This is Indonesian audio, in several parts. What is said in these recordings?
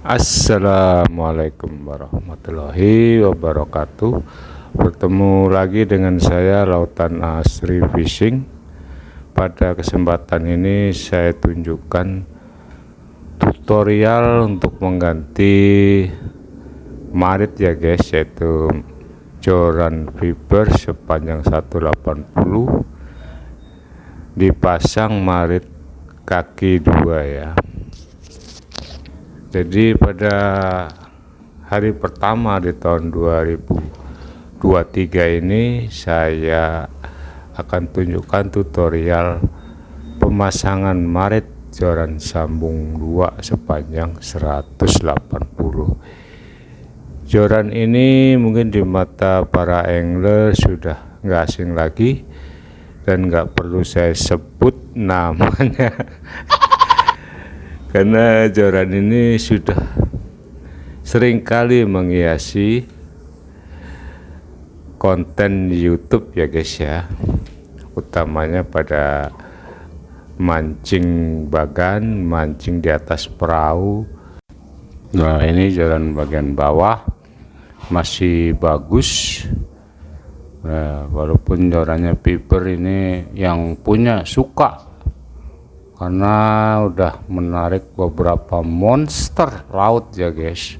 Assalamualaikum warahmatullahi wabarakatuh. Bertemu lagi dengan saya Lautan Asri Fishing. Pada kesempatan ini saya tunjukkan tutorial untuk mengganti marit ya guys, yaitu joran fiber sepanjang 180 dipasang marit kaki 2 ya. Jadi pada hari pertama di tahun 2023 ini saya akan tunjukkan tutorial pemasangan marit joran sambung 2 sepanjang 180. Joran ini mungkin di mata para angler sudah nggak asing lagi dan nggak perlu saya sebut namanya. Karena joran ini sudah seringkali menghiasi konten YouTube ya guys ya, utamanya pada mancing bagan, mancing di atas perahu. Nah, ini joran bagian bawah masih bagus. Nah, walaupun jorannya fiber ini yang punya suka, karena udah menarik beberapa monster laut ya guys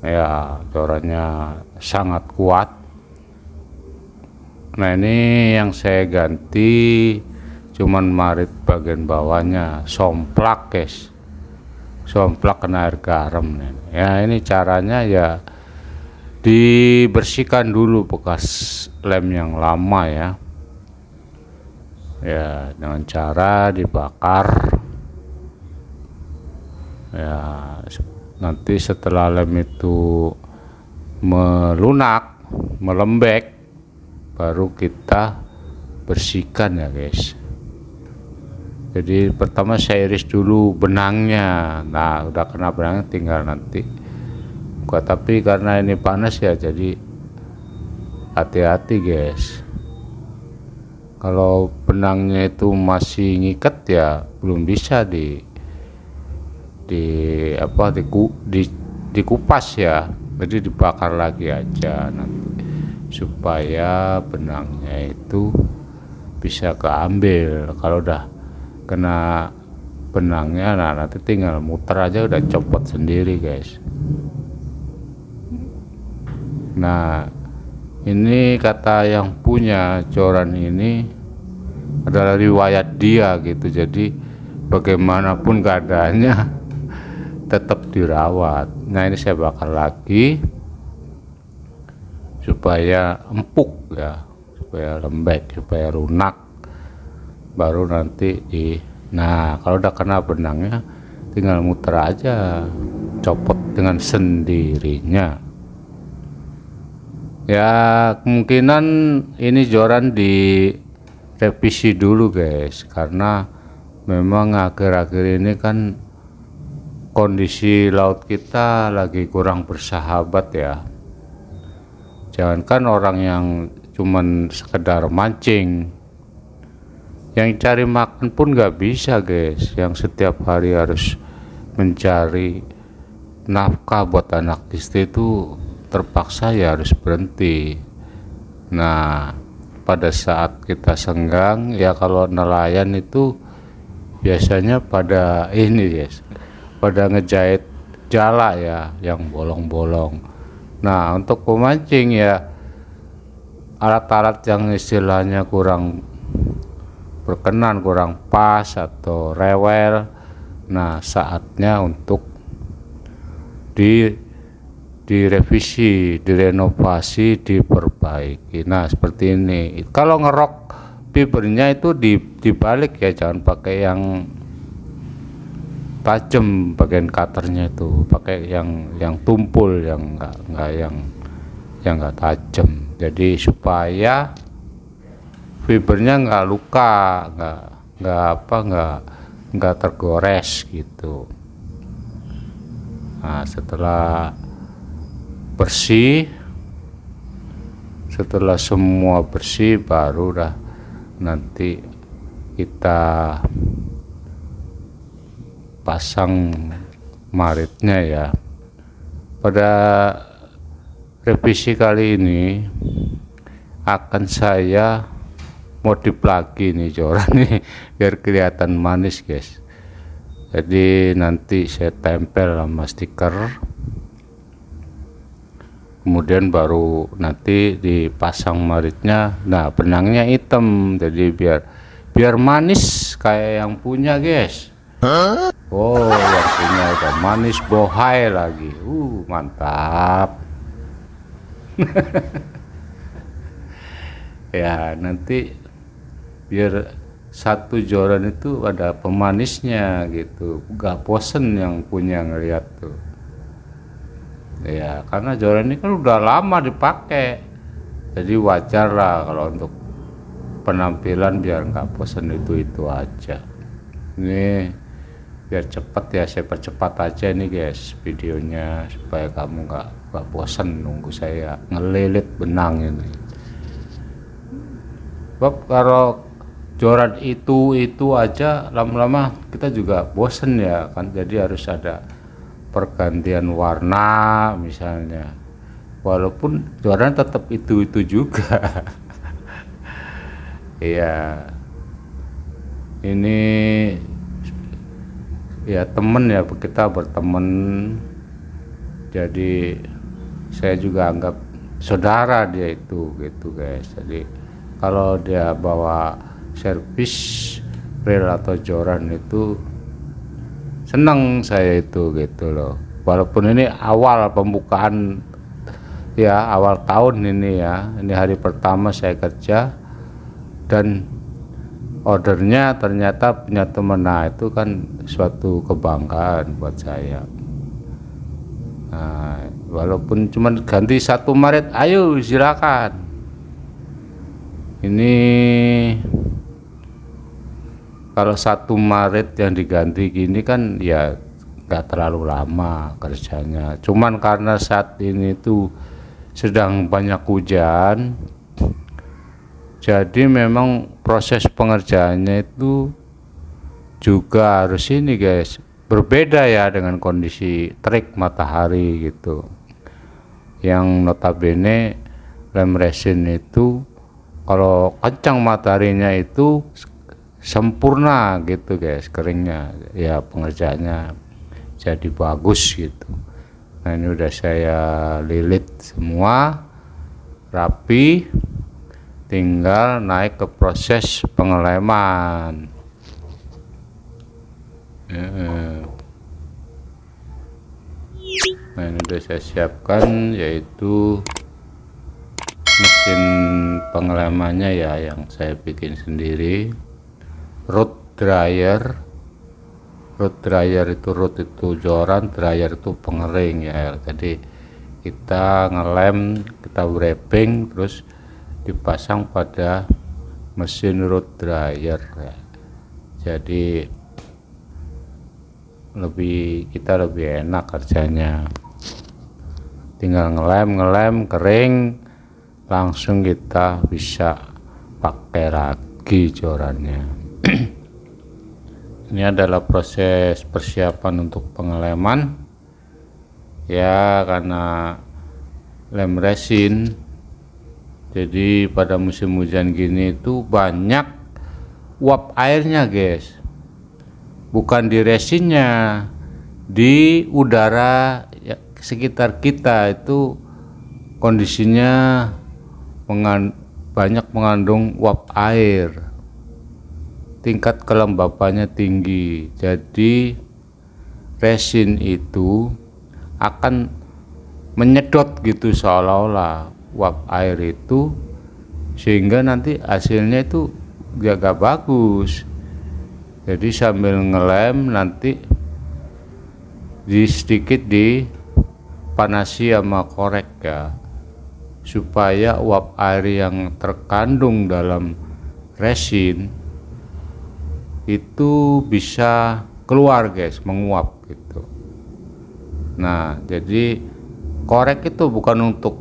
ya, jorannya sangat kuat. Nah, ini yang saya ganti cuman marit bagian bawahnya, somplak guys, somplak kena air garam nih. Ya, ini caranya ya dibersihkan dulu bekas lem yang lama ya, dengan cara dibakar ya. Nanti setelah lem itu melunak, melembek, baru kita bersihkan ya guys. Jadi pertama saya iris dulu benangnya. Nah, udah kena benangnya tinggal nanti buka, tapi karena ini panas ya, jadi hati-hati guys. Kalau benangnya itu masih ngikat ya belum bisa dikupas ya, jadi dibakar lagi aja nanti supaya benangnya itu bisa keambil. Kalau udah kena benangnya, nah nanti tinggal muter aja udah copot sendiri guys. Nah, ini kata yang punya joran ini adalah riwayat dia gitu, jadi bagaimanapun keadaannya tetap dirawat. Nah, ini saya bakar lagi supaya empuk ya, supaya lembek, supaya lunak, baru nanti nah kalau udah kena benangnya tinggal muter aja, copot dengan sendirinya ya. Kemungkinan ini joran direvisi dulu guys, karena memang akhir-akhir ini kan kondisi laut kita lagi kurang bersahabat ya. Jangankan orang yang cuman sekedar mancing, yang cari makan pun nggak bisa guys, yang setiap hari harus mencari nafkah buat anak istri itu terpaksa ya harus berhenti. Nah, pada saat kita senggang ya, kalau nelayan itu biasanya pada ini guys, pada ngejahit jala ya yang bolong-bolong. Nah, untuk pemancing ya alat-alat yang istilahnya kurang berkenan, kurang pas atau rewel, nah saatnya untuk direvisi, direnovasi, diperbaiki. Nah, seperti ini. Kalau ngerok fibernya itu dibalik ya, jangan pakai yang tajam bagian cutternya itu, pakai yang tumpul, yang enggak tajam. Jadi supaya fibernya nggak luka, nggak tergores gitu. Nah, setelah bersih, setelah semua bersih, baru dah nanti kita pasang maritnya ya. Pada revisi kali ini akan saya modif lagi nih joran nih biar kelihatan manis guys. Jadi nanti saya tempel sama stiker, kemudian baru nanti dipasang maritnya. Nah, benangnya hitam, jadi biar manis kayak yang punya guys. Oh, yang punya udah manis bohai lagi. Mantap. Ya, nanti biar satu joran itu ada pemanisnya gitu, gak bosen yang punya ngeliat tuh ya, karena joran ini kan udah lama dipakai, jadi wajar lah kalau untuk penampilan biar nggak bosen itu aja. Ini biar cepet ya, saya percepat aja nih guys videonya supaya kamu nggak bosen nunggu saya ngelilit benang ini. Sebab kalau joran itu aja lama-lama kita juga bosen ya kan, jadi harus ada pergantian warna misalnya, walaupun joran tetap itu juga. Iya, ini ya temen ya, kita berteman, jadi saya juga anggap saudara dia itu gitu guys. Jadi kalau dia bawa servis reel atau joran itu seneng saya itu gitu loh, walaupun ini awal pembukaan ya, awal tahun ini ya, ini hari pertama saya kerja dan ordernya ternyata punya temen. Nah, itu kan suatu kebanggaan buat saya. Nah, walaupun cuma ganti 1 Maret, ayo silakan. Ini kalau 1 Maret yang diganti gini kan ya nggak terlalu lama kerjanya, cuman karena saat ini tuh sedang banyak hujan, jadi memang proses pengerjaannya itu juga harus ini guys, berbeda ya dengan kondisi terik matahari gitu, yang notabene lem resin itu kalau kencang mataharinya itu sempurna gitu guys keringnya ya, pengerjaannya jadi bagus gitu. Nah, ini udah saya lilit semua rapi, tinggal naik ke proses pengeleman. Nah, ini udah saya siapkan, yaitu mesin pengelemannya ya, yang saya bikin sendiri. Root dryer itu, root itu joran, dryer itu pengering ya. Jadi kita ngelem, kita wrapping, terus dipasang pada mesin root dryer ya. Jadi kita lebih enak kerjanya, tinggal ngelem kering, langsung kita bisa pakai lagi jorannya. Ini adalah proses persiapan untuk pengeleman ya, karena lem resin, jadi pada musim hujan gini itu banyak uap airnya guys, bukan di resinnya, di udara ya, sekitar kita itu kondisinya banyak mengandung uap air, tingkat kelembapannya tinggi, jadi resin itu akan menyedot gitu seolah-olah uap air itu, sehingga nanti hasilnya itu gak bagus. Jadi sambil ngelem nanti sedikit dipanasi sama korek ya, supaya uap air yang terkandung dalam resin itu bisa keluar guys, menguap gitu. Nah, jadi korek itu bukan untuk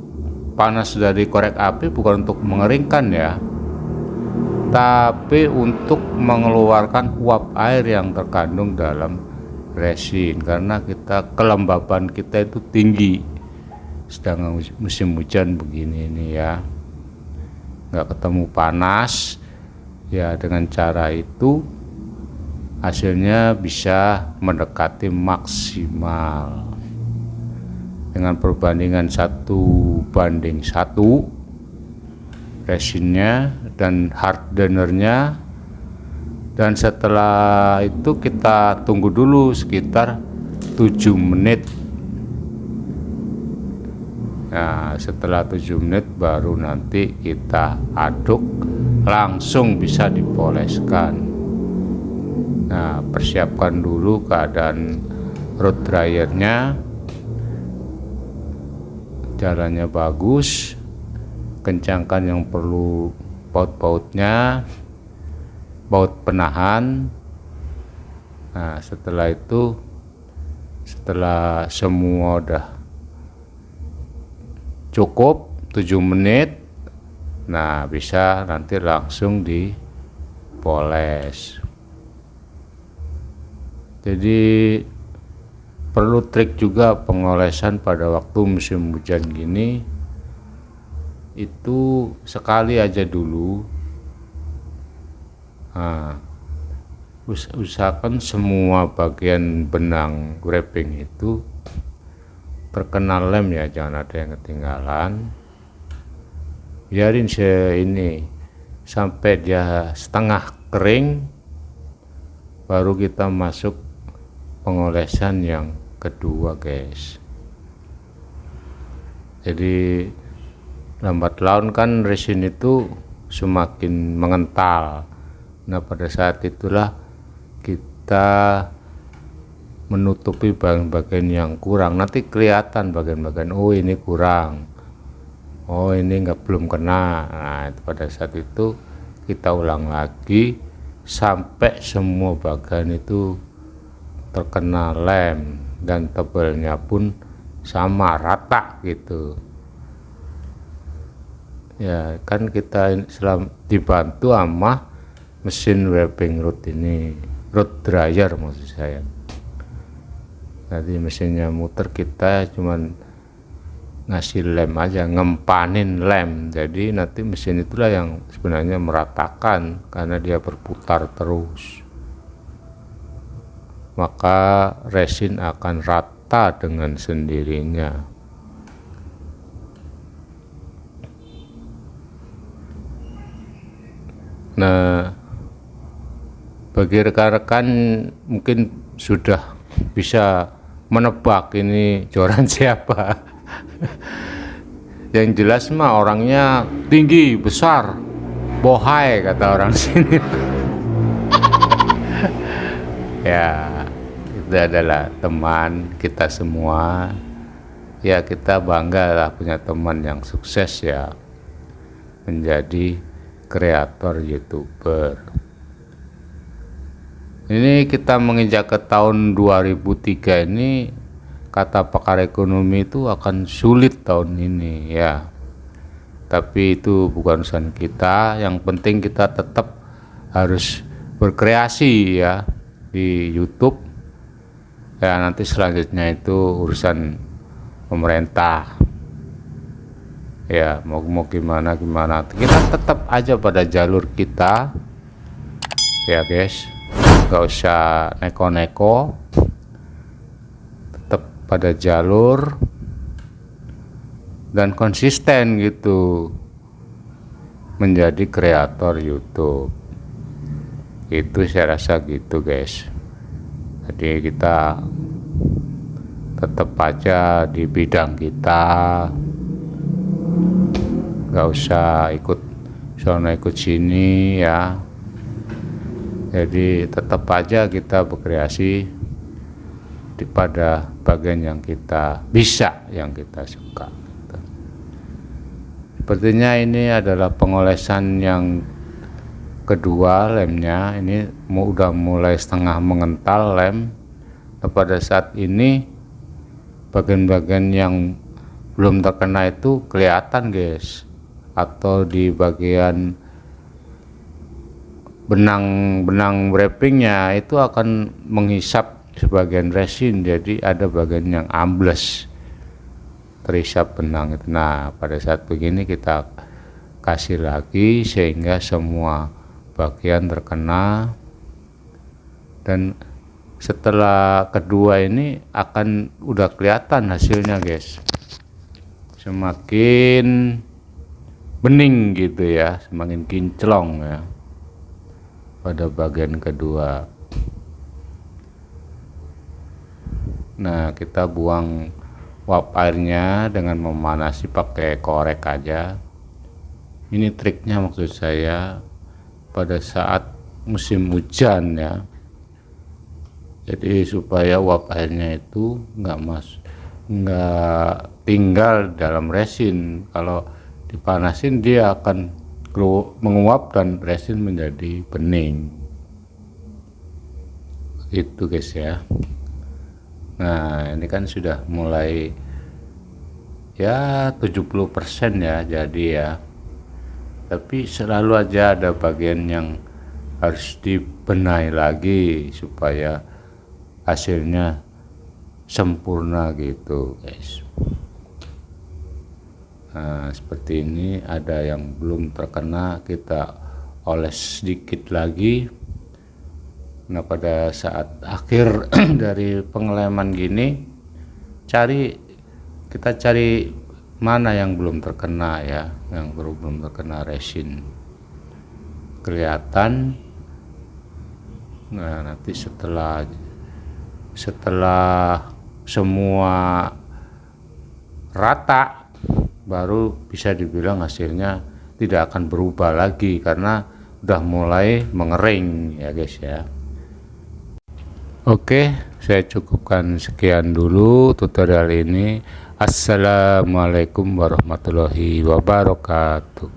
panas dari korek api, bukan untuk mengeringkan ya, tapi untuk mengeluarkan uap air yang terkandung dalam resin, karena kita kelembaban kita itu tinggi, sedang musim hujan begini ini ya, nggak ketemu panas ya. Dengan cara itu hasilnya bisa mendekati maksimal dengan perbandingan 1:1 resinnya dan hardenernya. Dan setelah itu kita tunggu dulu sekitar 7 menit. Nah, setelah 7 menit baru nanti kita aduk, langsung bisa dipoleskan. Nah, persiapkan dulu keadaan road dryernya, jalannya bagus, kencangkan yang perlu baut-bautnya, baut penahan. Nah, setelah itu, setelah semua udah cukup 7 menit, nah bisa nanti langsung dipoles. Jadi perlu trik juga pengolesan pada waktu musim hujan gini, itu sekali aja dulu. Nah, usahakan semua bagian benang wrapping itu terkena lem ya, jangan ada yang ketinggalan. Biarin ini sampai dia setengah kering, baru kita masuk pengolesan yang kedua guys. Jadi lambat laun kan resin itu semakin mengental. Nah, pada saat itulah kita menutupi bagian-bagian yang kurang. Nanti kelihatan bagian-bagian, oh ini kurang, oh ini belum kena. Nah, pada saat itu kita ulang lagi sampai semua bagian itu terkena lem dan tebalnya pun sama rata gitu. Ya kan kita dibantu sama mesin wrapping root ini, root dryer maksud saya. Nanti mesinnya muter, kita cuman ngasih lem aja, ngempanin lem. Jadi nanti mesin itulah yang sebenarnya meratakan karena dia berputar terus. Maka resin akan rata dengan sendirinya. Nah, bagi rekan-rekan mungkin sudah bisa menebak ini joran siapa. Yang jelas mah orangnya tinggi, besar, bohai kata orang sini. Ya, itu adalah teman kita semua. Ya, kita bangga lah punya teman yang sukses ya, menjadi kreator YouTuber. Ini kita menginjak ke tahun 2003 ini, kata pakar ekonomi itu akan sulit tahun ini ya. Tapi itu bukan urusan kita, yang penting kita tetap harus berkreasi ya di YouTube. Ya, nanti selanjutnya itu urusan pemerintah. Ya, mau gimana kita tetap aja pada jalur kita ya guys. Gak usah neko-neko, tetap pada jalur dan konsisten gitu menjadi kreator YouTube. Itu saya rasa gitu guys. Jadi kita tetap aja di bidang kita, gak usah ikut sono ikut sini ya. Jadi tetap aja kita berkreasi pada bagian yang kita bisa, yang kita suka. Sepertinya ini adalah pengolesan yang kedua lemnya. Ini udah mulai setengah mengental lem. Nah, pada saat ini bagian-bagian yang belum terkena itu kelihatan guys, atau di bagian benang wrappingnya itu akan menghisap sebagian resin, jadi ada bagian yang ambles terisap benang itu. Nah, pada saat begini kita kasih lagi sehingga semua bagian terkena, dan setelah kedua ini akan udah kelihatan hasilnya guys, semakin bening gitu ya, semakin kinclong ya pada bagian kedua. Nah, kita buang uap airnya dengan memanasi pakai korek aja. Ini triknya, maksud saya pada saat musim hujan ya, jadi supaya uap airnya itu nggak tinggal dalam resin. Kalau dipanasin dia akan menguap dan resin menjadi bening. Itu guys ya. Nah, ini kan sudah mulai ya 70% ya jadi ya. Tapi selalu aja ada bagian yang harus dibenahi lagi supaya hasilnya sempurna gitu guys. Nah, seperti ini ada yang belum terkena, kita oles sedikit lagi. Nah, pada saat akhir dari pengeleman gini, kita cari mana yang belum terkena ya, yang belum terkena resin. Kelihatan. Nah, nanti setelah semua rata baru bisa dibilang hasilnya tidak akan berubah lagi karena udah mulai mengering ya guys ya. Oke, saya cukupkan sekian dulu tutorial ini. Assalamualaikum warahmatullahi wabarakatuh.